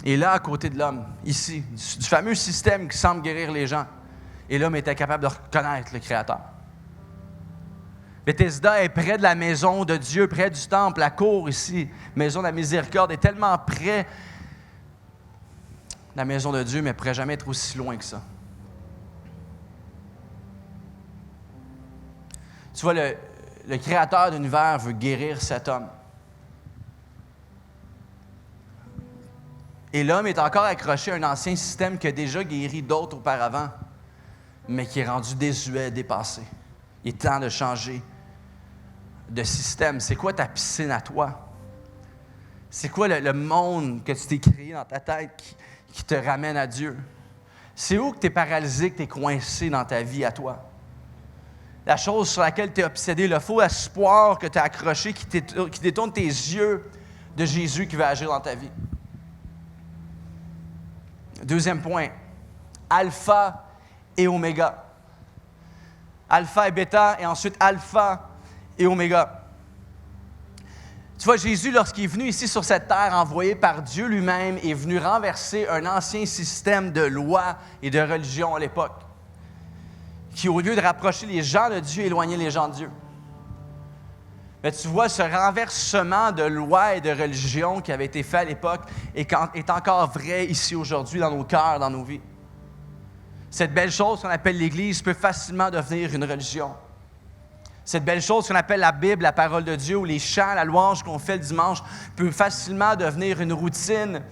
est là à côté de l'homme, ici, du fameux système qui semble guérir les gens. Et l'homme était capable de reconnaître le Créateur. Bethesda est près de la maison de Dieu, près du temple. La cour ici, maison de la miséricorde, est tellement près de la maison de Dieu, mais ne pourrait jamais être aussi loin que ça. Tu vois, le Créateur de l'univers veut guérir cet homme. Et l'homme est encore accroché à un ancien système qui a déjà guéri d'autres auparavant, mais qui est rendu désuet, dépassé. Il est temps de changer de système. C'est quoi ta piscine à toi? C'est quoi le monde que tu t'es créé dans ta tête qui te ramène à Dieu? C'est où que tu es paralysé, que tu es coincé dans ta vie à toi? La chose sur laquelle tu es obsédé, le faux espoir que tu as accroché, qui détourne tes yeux de Jésus qui veut agir dans ta vie. Deuxième point, alpha et oméga. Alpha et bêta, et ensuite alpha et oméga. Tu vois, Jésus, lorsqu'il est venu ici sur cette terre, envoyé par Dieu lui-même, est venu renverser un ancien système de loi et de religion à l'époque, qui, au lieu de rapprocher les gens de Dieu, éloignait les gens de Dieu. Mais tu vois, ce renversement de loi et de religion qui avait été fait à l'époque est encore vrai ici aujourd'hui dans nos cœurs, dans nos vies. Cette belle chose qu'on appelle l'Église peut facilement devenir une religion. Cette belle chose qu'on appelle la Bible, la parole de Dieu, ou les chants, la louange qu'on fait le dimanche, peut facilement devenir une routine,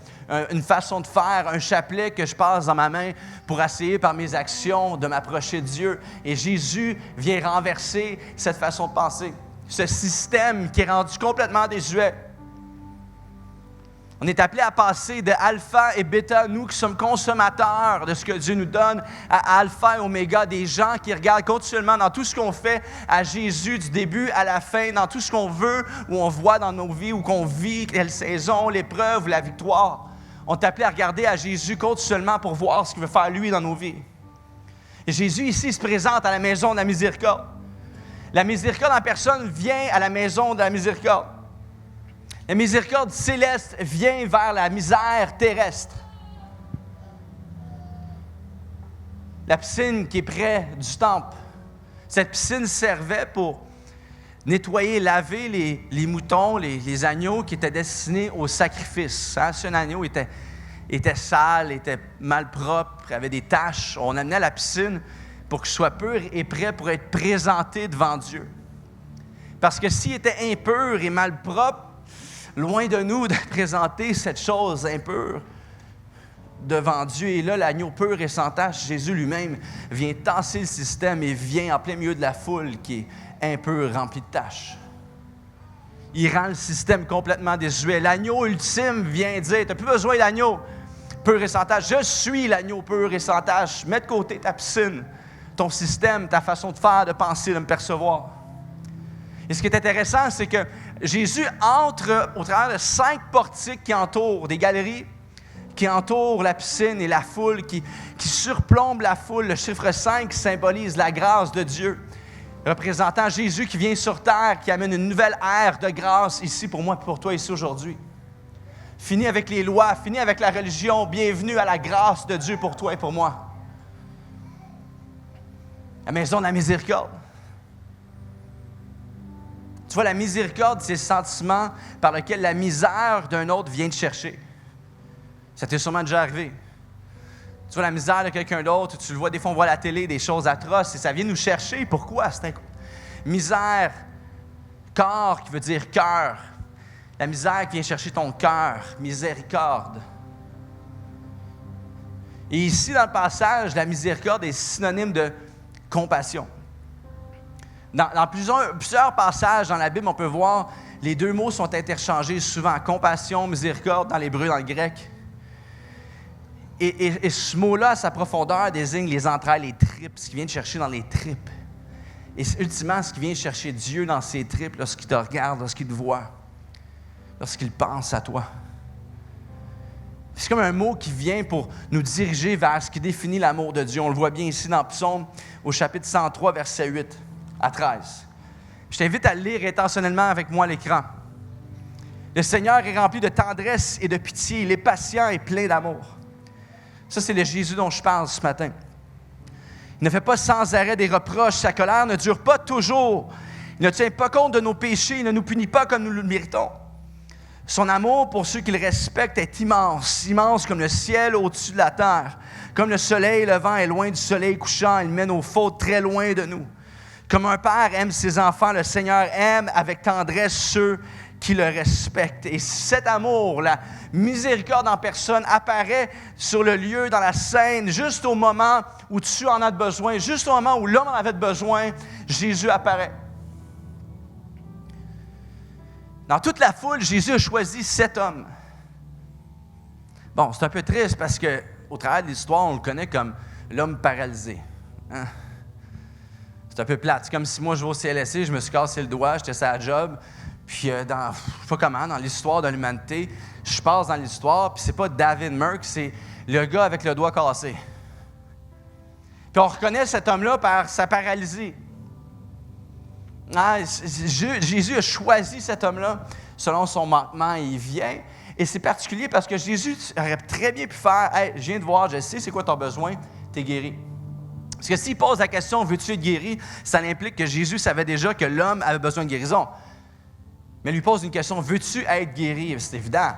une façon de faire, un chapelet que je passe dans ma main pour essayer par mes actions de m'approcher de Dieu. Et Jésus vient renverser cette façon de penser, ce système qui est rendu complètement désuet. On est appelé à passer de alpha et bêta, nous qui sommes consommateurs de ce que Dieu nous donne, à alpha et oméga, des gens qui regardent continuellement dans tout ce qu'on fait à Jésus du début à la fin, dans tout ce qu'on veut ou on voit dans nos vies ou qu'on vit, quelle saison, l'épreuve ou la victoire. On est appelé à regarder à Jésus continuellement pour voir ce qu'il veut faire lui dans nos vies. Et Jésus ici se présente à la maison de la miséricorde. La miséricorde en personne vient à la maison de la miséricorde. La miséricorde céleste vient vers la misère terrestre. La piscine qui est près du temple, cette piscine servait pour nettoyer, laver les moutons, les agneaux qui étaient destinés au sacrifice. Si un agneau était sale, était mal propre, avait des taches, on amenait à la piscine pour qu'il soit pur et prêt pour être présenté devant Dieu. Parce que s'il était impur et mal propre, loin de nous de présenter cette chose impure devant Dieu. Et là, l'agneau pur et sans tache, Jésus lui-même, vient tasser le système et vient en plein milieu de la foule qui est impure, remplie de taches. Il rend le système complètement désuet. L'agneau ultime vient dire, tu n'as plus besoin d'agneau pur et sans tache. Je suis l'agneau pur et sans tache. Mets de côté ta piscine, ton système, ta façon de faire, de penser, de me percevoir. Et ce qui est intéressant, c'est que Jésus entre au travers de 5 portiques qui entourent, des galeries qui entourent la piscine et la foule, qui surplombent la foule. Le chiffre 5 symbolise la grâce de Dieu, représentant Jésus qui vient sur terre, qui amène une nouvelle ère de grâce ici pour moi et pour toi ici aujourd'hui. Fini avec les lois, fini avec la religion, bienvenue à la grâce de Dieu pour toi et pour moi. La maison de la miséricorde. Tu vois, la miséricorde, c'est le sentiment par lequel la misère d'un autre vient te chercher. Ça t'est sûrement déjà arrivé. Tu vois la misère de quelqu'un d'autre, tu le vois, des fois on voit à la télé des choses atroces et ça vient nous chercher. Pourquoi? Misère, corps qui veut dire cœur. La misère qui vient chercher ton cœur, miséricorde. Et ici, dans le passage, la miséricorde est synonyme de compassion. Dans plusieurs passages dans la Bible, on peut voir les deux mots sont interchangés souvent. Compassion, miséricorde dans l'hébreu, dans le grec. Et ce mot-là, à sa profondeur, désigne les entrailles, les tripes, ce qui vient te chercher dans les tripes. Et ultimement, ce qui vient chercher Dieu dans ses tripes lorsqu'il te regarde, lorsqu'il te voit, lorsqu'il pense à toi. C'est comme un mot qui vient pour nous diriger vers ce qui définit l'amour de Dieu. On le voit bien ici dans Psaume, au chapitre 103, verset 8 à 13. Je t'invite à le lire intentionnellement avec moi à l'écran. Le Seigneur est rempli de tendresse et de pitié. Il est patient et plein d'amour. Ça, c'est le Jésus dont je parle ce matin. Il ne fait pas sans arrêt des reproches. Sa colère ne dure pas toujours. Il ne tient pas compte de nos péchés. Il ne nous punit pas comme nous le méritons. Son amour pour ceux qu'il respecte est immense, immense comme le ciel au-dessus de la terre. Comme le soleil levant est loin du soleil couchant, il mène aux fautes très loin de nous. Comme un père aime ses enfants, le Seigneur aime avec tendresse ceux qui le respectent. Et cet amour, la miséricorde en personne, apparaît sur le lieu, dans la scène, juste au moment où tu en as besoin, juste au moment où l'homme en avait besoin, Jésus apparaît. Dans toute la foule, Jésus a choisi 7 hommes. Bon, c'est un peu triste parce qu'au travers de l'histoire, on le connaît comme l'homme paralysé. Hein? C'est un peu plate. C'est comme si moi, je vais au CLSC, je me suis cassé le doigt, j'étais sur la job, puis je ne sais pas comment, dans l'histoire de l'humanité, je passe dans l'histoire, puis c'est pas David Merck, c'est le gars avec le doigt cassé. Puis on reconnaît cet homme-là par sa paralysie. Jésus a choisi cet homme-là selon son manquement et il vient. Et c'est particulier parce que Jésus aurait très bien pu faire « Hey, je viens de voir, je sais c'est quoi ton besoin, tu es guéri. » Parce que s'il pose la question « Veux-tu être guéri? » ça implique que Jésus savait déjà que l'homme avait besoin de guérison. Mais il lui pose une question « Veux-tu être guéri? » C'est évident.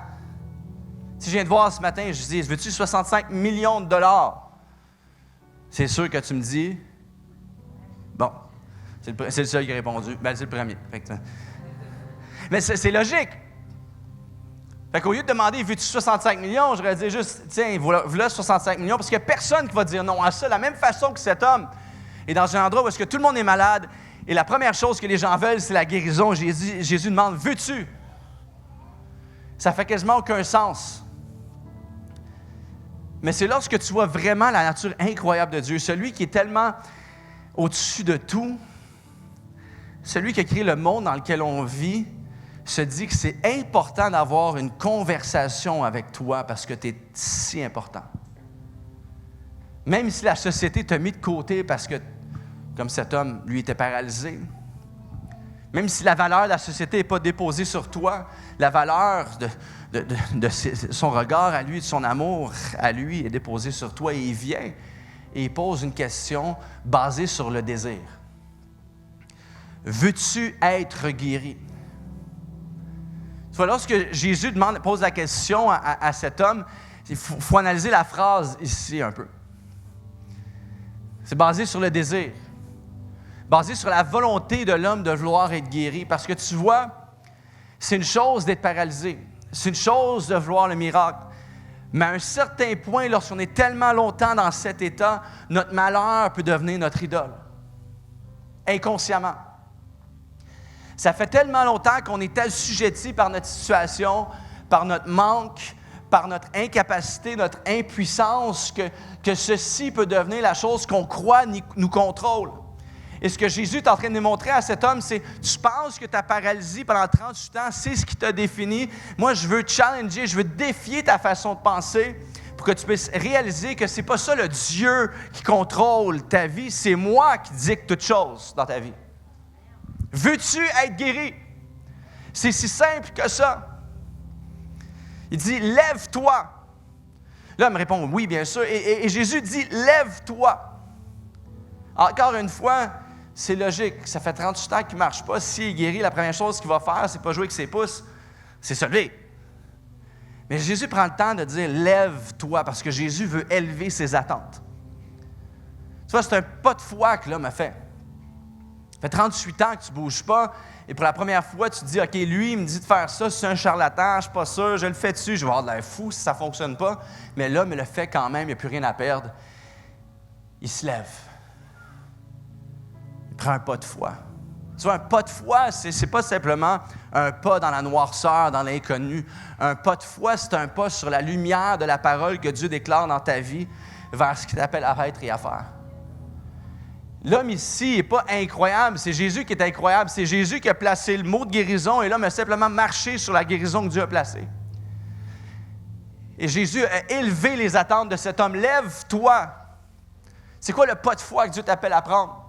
Si je viens de voir ce matin, je dis « Veux-tu 65 millions de dollars? » C'est sûr que tu me dis « Bon. » C'est le seul qui a répondu. Ben, c'est le premier. Mais c'est logique. Fait qu'au lieu de demander « Veux-tu 65 millions? » j'aurais dit juste « Tiens, voilà 65 millions. » Parce qu'il n'y a personne qui va dire non à ça. De la même façon que cet homme est dans un endroit où est-ce que tout le monde est malade et la première chose que les gens veulent, c'est la guérison. Jésus demande « Veux-tu? » Ça fait quasiment aucun sens. Mais c'est lorsque tu vois vraiment la nature incroyable de Dieu, celui qui est tellement au-dessus de tout, celui qui a créé le monde dans lequel on vit, se dit que c'est important d'avoir une conversation avec toi parce que tu es si important. Même si la société t'a mis de côté parce que, comme cet homme, lui, était paralysé, même si la valeur de la société n'est pas déposée sur toi, la valeur de son regard à lui, de son amour à lui est déposée sur toi et il vient et il pose une question basée sur le désir. Veux-tu être guéri? Tu vois, lorsque Jésus pose la question à cet homme, il faut analyser la phrase ici un peu. C'est basé sur le désir, basé sur la volonté de l'homme de vouloir être guéri. Parce que tu vois, c'est une chose d'être paralysé, c'est une chose de vouloir le miracle. Mais à un certain point, lorsqu'on est tellement longtemps dans cet état, notre malheur peut devenir notre idole, inconsciemment. Ça fait tellement longtemps qu'on est assujetti par notre situation, par notre manque, par notre incapacité, notre impuissance, que ceci peut devenir la chose qu'on croit nous contrôle. Et ce que Jésus est en train de démontrer à cet homme, c'est « Tu penses que ta paralysie pendant 38 ans, c'est ce qui t'a défini. Moi, je veux challenger, je veux défier ta façon de penser pour que tu puisses réaliser que c'est pas ça le Dieu qui contrôle ta vie, c'est moi qui dicte toutes choses dans ta vie. Veux-tu être guéri? » C'est si simple que ça. Il dit « Lève-toi. » L'homme répond « Oui, bien sûr. » Et Jésus dit « Lève-toi. » Encore une fois, c'est logique. Ça fait 38 ans qu'il ne marche pas. S'il est guéri, la première chose qu'il va faire, c'est pas jouer avec ses pouces, c'est se lever. Mais Jésus prend le temps de dire « Lève-toi » parce que Jésus veut élever ses attentes. Tu vois, c'est un pas de foi que l'homme a fait. Ça fait 38 ans que tu ne bouges pas, et pour la première fois, tu te dis, OK, lui, il me dit de faire ça, c'est un charlatan, je ne suis pas sûr, je le fais dessus, je vais avoir de l'air fou si ça ne fonctionne pas. Mais l'homme, il le fait quand même, il n'y a plus rien à perdre. Il se lève. Il prend un pas de foi. Tu vois, un pas de foi, c'est pas simplement un pas dans la noirceur, dans l'inconnu. Un pas de foi, c'est un pas sur la lumière de la parole que Dieu déclare dans ta vie vers ce qu'il t'appelle à être et à faire. L'homme ici n'est pas incroyable, c'est Jésus qui est incroyable. C'est Jésus qui a placé le mot de guérison et l'homme a simplement marché sur la guérison que Dieu a placée. Et Jésus a élevé les attentes de cet homme. Lève-toi. C'est quoi le pas de foi que Dieu t'appelle à prendre?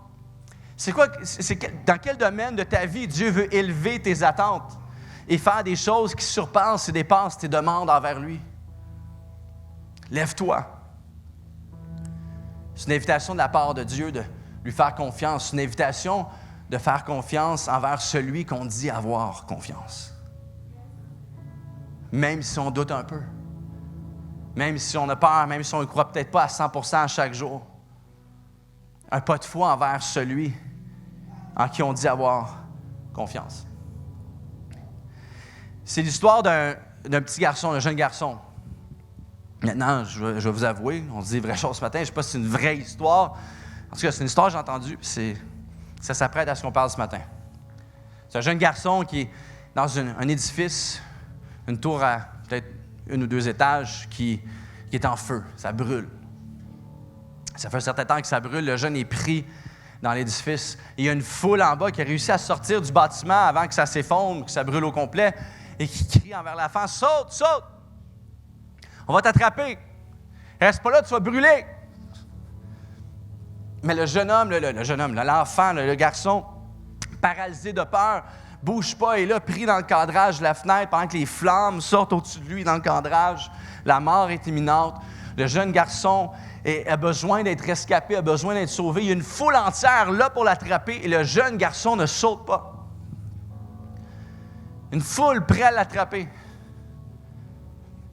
Dans quel domaine de ta vie Dieu veut élever tes attentes? et faire des choses qui surpassent et dépassent tes demandes envers lui. Lève-toi. C'est une invitation de la part de Dieu de lui faire confiance. C'est une invitation de faire confiance envers celui qu'on dit avoir confiance. Même si on doute un peu. Même si on a peur, même si on ne croit peut-être pas à 100% à chaque jour. Un pas de foi envers celui en qui on dit avoir confiance. C'est l'histoire d'un petit garçon, d'un jeune garçon. Maintenant, je vais vous avouer, on se dit vraie chose ce matin, je ne sais pas si c'est une vraie histoire. En tout cas, c'est une histoire que j'ai entendue, puis ça s'apprête à ce qu'on parle ce matin. C'est un jeune garçon qui est dans un édifice, une tour à peut-être 1 ou 2 étages qui est en feu, ça brûle. Ça fait un certain temps que ça brûle, le jeune est pris dans l'édifice. Il y a une foule en bas qui a réussi à sortir du bâtiment avant que ça s'effondre, que ça brûle au complet, et qui crie envers l'enfant, « Saute, saute! On va t'attraper! Reste pas là, tu vas brûler! » Mais le jeune homme, l'enfant, le garçon, paralysé de peur, bouge pas, est là, pris dans le cadrage de la fenêtre pendant que les flammes sortent au-dessus de lui dans le cadrage. La mort est imminente. Le jeune garçon a besoin d'être rescapé, a besoin d'être sauvé. Il y a une foule entière là pour l'attraper et le jeune garçon ne saute pas. Une foule prête à l'attraper.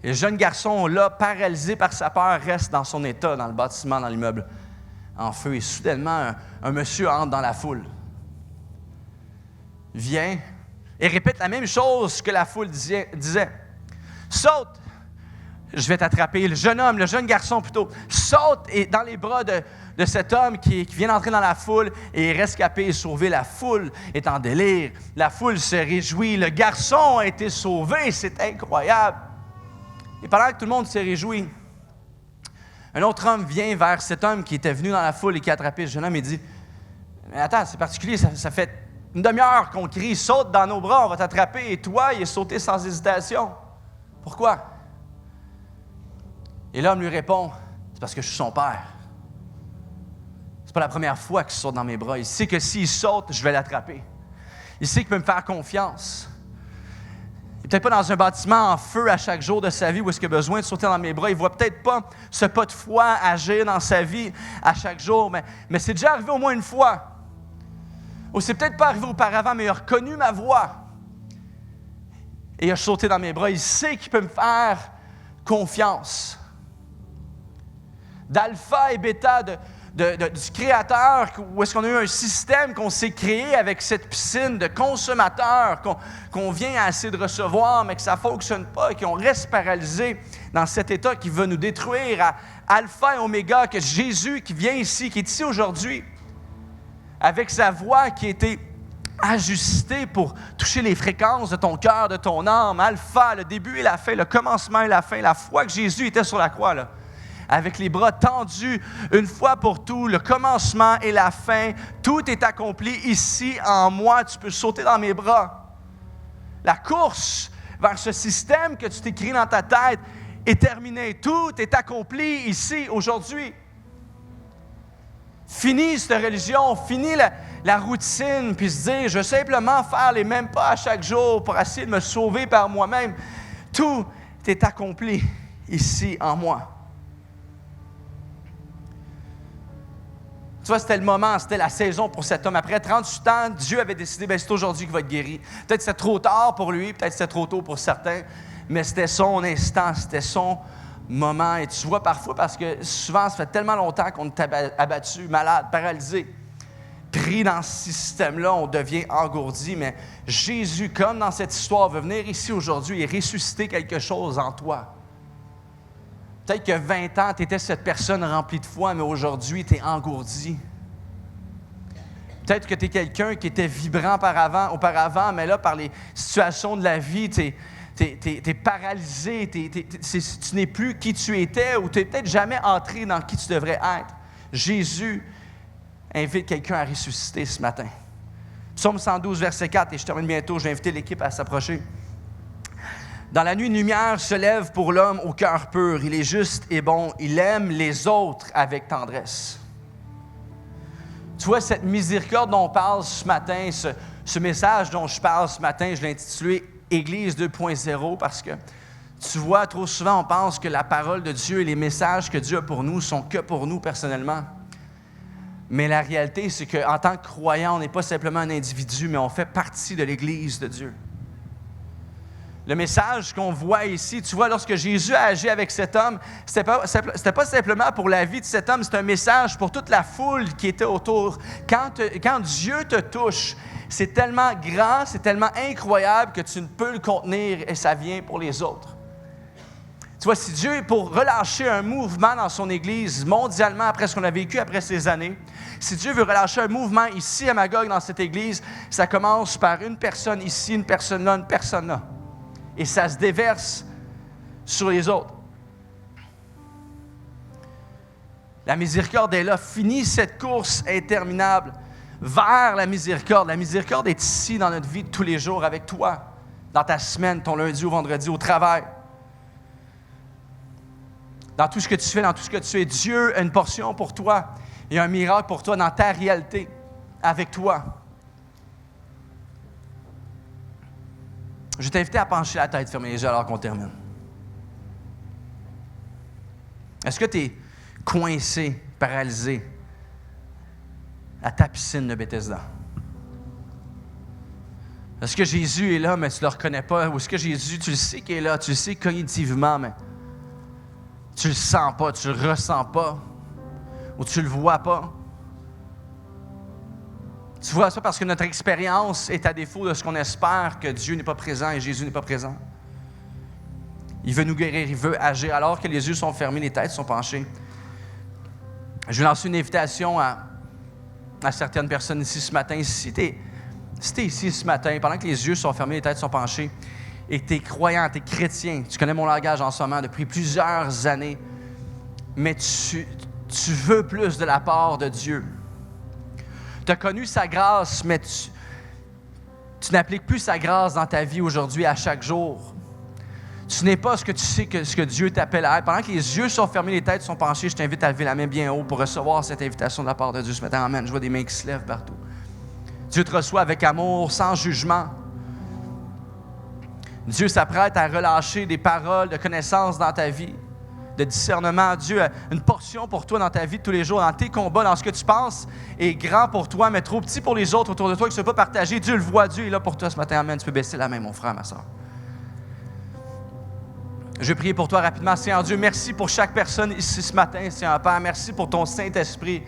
Et le jeune garçon, là, paralysé par sa peur, reste dans son état, dans le bâtiment, dans l'immeuble, en feu. Et soudainement, un monsieur entre dans la foule. Vient et répète la même chose que la foule disait. « Saute! Je vais t'attraper. » Le jeune garçon plutôt, saute et dans les bras de cet homme qui vient d'entrer dans la foule et est rescapé et sauvé. La foule est en délire. La foule se réjouit. Le garçon a été sauvé. C'est incroyable. Et pendant que tout le monde s'est réjoui, un autre homme vient vers cet homme qui était venu dans la foule et qui a attrapé le jeune homme et dit « Mais attends, c'est particulier, ça fait une demi-heure qu'on crie, saute dans nos bras, on va t'attraper. Et toi, il est sauté sans hésitation. Pourquoi? » Et l'homme lui répond, c'est parce que je suis son père. C'est pas la première fois qu'il saute dans mes bras. Il sait que s'il saute, je vais l'attraper. Il sait qu'il peut me faire confiance. Il n'est peut-être pas dans un bâtiment en feu à chaque jour de sa vie où est-ce qu'il a besoin de sauter dans mes bras. Il ne voit peut-être pas ce pas de foi agir dans sa vie à chaque jour, mais c'est déjà arrivé au moins une fois. Ou c'est peut-être pas arrivé auparavant, mais il a reconnu ma voix. Et il a sauté dans mes bras. Il sait qu'il peut me faire confiance. D'alpha et bêta du Créateur, où est-ce qu'on a eu un système qu'on s'est créé avec cette piscine de consommateurs qu'on vient à essayer de recevoir, mais que ça ne fonctionne pas et qu'on reste paralysé dans cet état qui veut nous détruire, à Alpha et Oméga, que Jésus qui vient ici, qui est ici aujourd'hui, avec sa voix qui a été ajustée pour toucher les fréquences de ton cœur, de ton âme, Alpha, le début et la fin, le commencement et la fin, la fois que Jésus était sur la croix, là, avec les bras tendus, une fois pour tout, le commencement et la fin, tout est accompli ici en moi, tu peux sauter dans mes bras. La course vers ce système que tu t'es créé dans ta tête est terminée, tout est accompli ici, aujourd'hui. Fini cette religion, fini la routine, puis se dire, je veux simplement faire les mêmes pas à chaque jour pour essayer de me sauver par moi-même. Tout est accompli ici en moi. Tu vois, c'était le moment, c'était la saison pour cet homme. Après 38 ans, Dieu avait décidé, c'est aujourd'hui qu'il va être guéri. Peut-être que c'était trop tard pour lui, peut-être que c'était trop tôt pour certains, mais c'était son instant, c'était son moment. Et tu vois, parfois, parce que souvent, ça fait tellement longtemps qu'on est abattu, malade, paralysé, pris dans ce système-là, on devient engourdi. Mais Jésus, comme dans cette histoire, veut venir ici aujourd'hui et ressusciter quelque chose en toi. Peut-être que 20 ans, tu étais cette personne remplie de foi, mais aujourd'hui, tu es engourdi. Peut-être que tu es quelqu'un qui était vibrant auparavant, mais là, par les situations de la vie, tu es paralysé, tu n'es plus qui tu étais ou tu n'es peut-être jamais entré dans qui tu devrais être. Jésus invite quelqu'un à ressusciter ce matin. Psaume 112, verset 4, et je termine bientôt, je vais inviter l'équipe à s'approcher. Dans la nuit, une lumière se lève pour l'homme au cœur pur. Il est juste et bon. Il aime les autres avec tendresse. Tu vois, cette miséricorde dont on parle ce matin, ce message dont je parle ce matin, je l'ai intitulé « Église 2.0 parce que tu vois, trop souvent, on pense que la parole de Dieu et les messages que Dieu a pour nous sont que pour nous personnellement. Mais la réalité, c'est qu'en tant que croyant, on n'est pas simplement un individu, mais on fait partie de l'Église de Dieu. Le message qu'on voit ici, tu vois, lorsque Jésus a agi avec cet homme, c'était pas simplement pour la vie de cet homme, c'est un message pour toute la foule qui était autour. Quand Dieu te touche, c'est tellement grand, c'est tellement incroyable que tu ne peux le contenir et ça vient pour les autres. Tu vois, si Dieu est pour relâcher un mouvement dans son Église mondialement après ce qu'on a vécu après ces années, si Dieu veut relâcher un mouvement ici à Magog dans cette Église, ça commence par une personne ici, une personne là, une personne là. Et ça se déverse sur les autres. La miséricorde est là. Finis cette course interminable vers la miséricorde. La miséricorde est ici dans notre vie de tous les jours avec toi, dans ta semaine, ton lundi au vendredi, au travail. Dans tout ce que tu fais, dans tout ce que tu es, Dieu a une portion pour toi. Il y a un miracle pour toi dans ta réalité, avec toi. Je vais t'inviter à pencher la tête, fermer les yeux alors qu'on termine. Est-ce que tu es coincé, paralysé à ta piscine de Bethesda? Est-ce que Jésus est là, mais tu ne le reconnais pas? Ou est-ce que Jésus, tu le sais qu'il est là, tu le sais cognitivement, mais tu ne le sens pas, tu ne le ressens pas, ou tu ne le vois pas? Tu vois ça parce que notre expérience est à défaut de ce qu'on espère, que Dieu n'est pas présent et Jésus n'est pas présent. Il veut nous guérir, il veut agir. Alors que les yeux sont fermés, les têtes sont penchées. Je vais lancer une invitation à certaines personnes ici ce matin. Si tu es ici ce matin, pendant que les yeux sont fermés, les têtes sont penchées, et que tu es croyant, tu es chrétien, tu connais mon langage en ce moment depuis plusieurs années, mais tu veux plus de la part de Dieu. Tu as connu sa grâce, mais tu n'appliques plus sa grâce dans ta vie aujourd'hui à chaque jour. Tu n'es pas ce que tu sais ce que Dieu t'appelle à être. Pendant que les yeux sont fermés, les têtes sont penchées, je t'invite à lever la main bien haut pour recevoir cette invitation de la part de Dieu ce matin. Amen. Je vois des mains qui se lèvent partout. Dieu te reçoit avec amour, sans jugement. Dieu s'apprête à relâcher des paroles de connaissance dans ta vie, de discernement. Dieu a une portion pour toi dans ta vie de tous les jours, dans tes combats, dans ce que tu penses est grand pour toi, mais trop petit pour les autres autour de toi qui ne sont pas partagés. Dieu le voit, Dieu est là pour toi ce matin. Amen. Tu peux baisser la main, mon frère, ma soeur. Je vais prier pour toi rapidement. Seigneur Dieu, merci pour chaque personne ici ce matin, Seigneur Père. Merci pour ton Saint-Esprit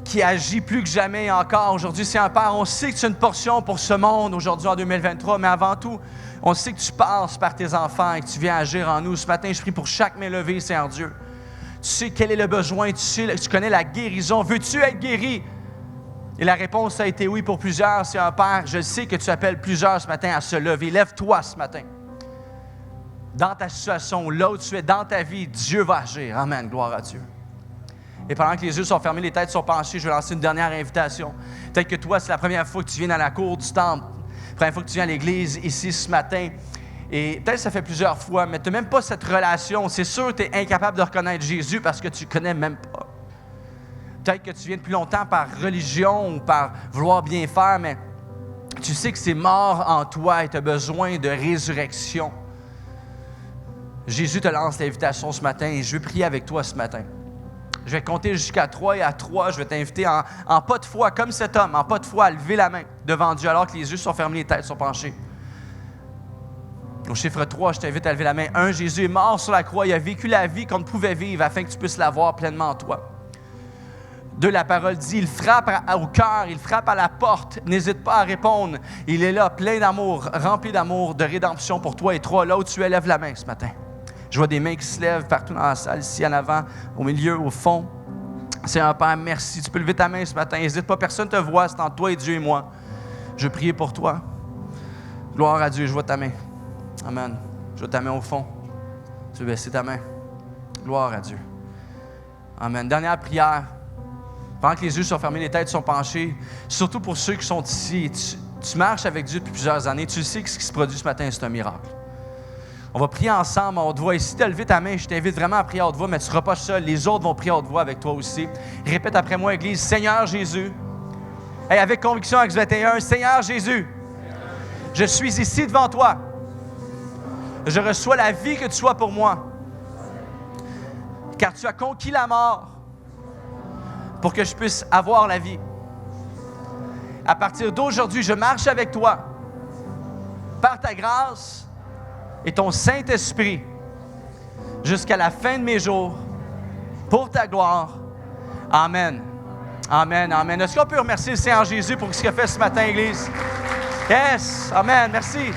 qui agit plus que jamais encore aujourd'hui. Seigneur Père, on sait que tu as une portion pour ce monde aujourd'hui en 2023, mais avant tout, on sait que tu passes par tes enfants et que tu viens agir en nous. Ce matin, je prie pour chaque main levée, Seigneur Dieu. Tu sais quel est le besoin, tu connais la guérison. Veux-tu être guéri? Et la réponse a été oui pour plusieurs, Seigneur Père. Je sais que tu appelles plusieurs ce matin à se lever. Lève-toi ce matin. Dans ta situation, là où tu es, dans ta vie, Dieu va agir. Amen. Gloire à Dieu. Et pendant que les yeux sont fermés, les têtes sont penchées, je vais lancer une dernière invitation. Peut-être que toi, c'est la première fois que tu viens dans la cour du temple, la première fois que tu viens à l'église ici ce matin. Et peut-être que ça fait plusieurs fois, mais tu n'as même pas cette relation. C'est sûr que tu es incapable de reconnaître Jésus parce que tu ne connais même pas. Peut-être que tu viens depuis longtemps par religion ou par vouloir bien faire, mais tu sais que c'est mort en toi et tu as besoin de résurrection. Jésus te lance l'invitation ce matin et je vais prier avec toi ce matin. Je vais compter jusqu'à 3 et à 3, je vais t'inviter en pas de foi, comme cet homme, en pas de foi, à lever la main devant Dieu alors que les yeux sont fermés, les têtes sont penchées. Au chiffre 3, je t'invite à lever la main. 1, Jésus est mort sur la croix, il a vécu la vie qu'on ne pouvait vivre afin que tu puisses la voir pleinement en toi. 2, la parole dit, il frappe au cœur, il frappe à la porte, n'hésite pas à répondre. Il est là, plein d'amour, rempli d'amour, de rédemption pour toi. Et 3, là où tu es, lève la main ce matin. Je vois des mains qui se lèvent partout dans la salle, ici en avant, au milieu, au fond. Seigneur Père, merci. Tu peux lever ta main ce matin. N'hésite pas, personne ne te voit, c'est entre toi et Dieu et moi. Je vais prier pour toi. Gloire à Dieu, je vois ta main. Amen. Je vois ta main au fond. Tu veux baisser ta main. Gloire à Dieu. Amen. Dernière prière. Pendant que les yeux sont fermés, les têtes sont penchées, surtout pour ceux qui sont ici, tu marches avec Dieu depuis plusieurs années, tu sais que ce qui se produit ce matin, c'est un miracle. On va prier ensemble à haute voix. Et si tu as levé ta main, je t'invite vraiment à prier à haute voix, mais tu ne seras pas seul. Les autres vont prier à haute voix avec toi aussi. Répète après moi, Église, Seigneur Jésus. Et avec conviction, Acte 21, Seigneur Jésus, Je suis ici devant toi. Je reçois la vie que tu sois pour moi. Car tu as conquis la mort pour que je puisse avoir la vie. À partir d'aujourd'hui, je marche avec toi par ta grâce et ton Saint-Esprit jusqu'à la fin de mes jours pour ta gloire. Amen. Amen, amen. Est-ce qu'on peut remercier le Seigneur Jésus pour ce qu'il a fait ce matin, Église? Yes, amen, merci.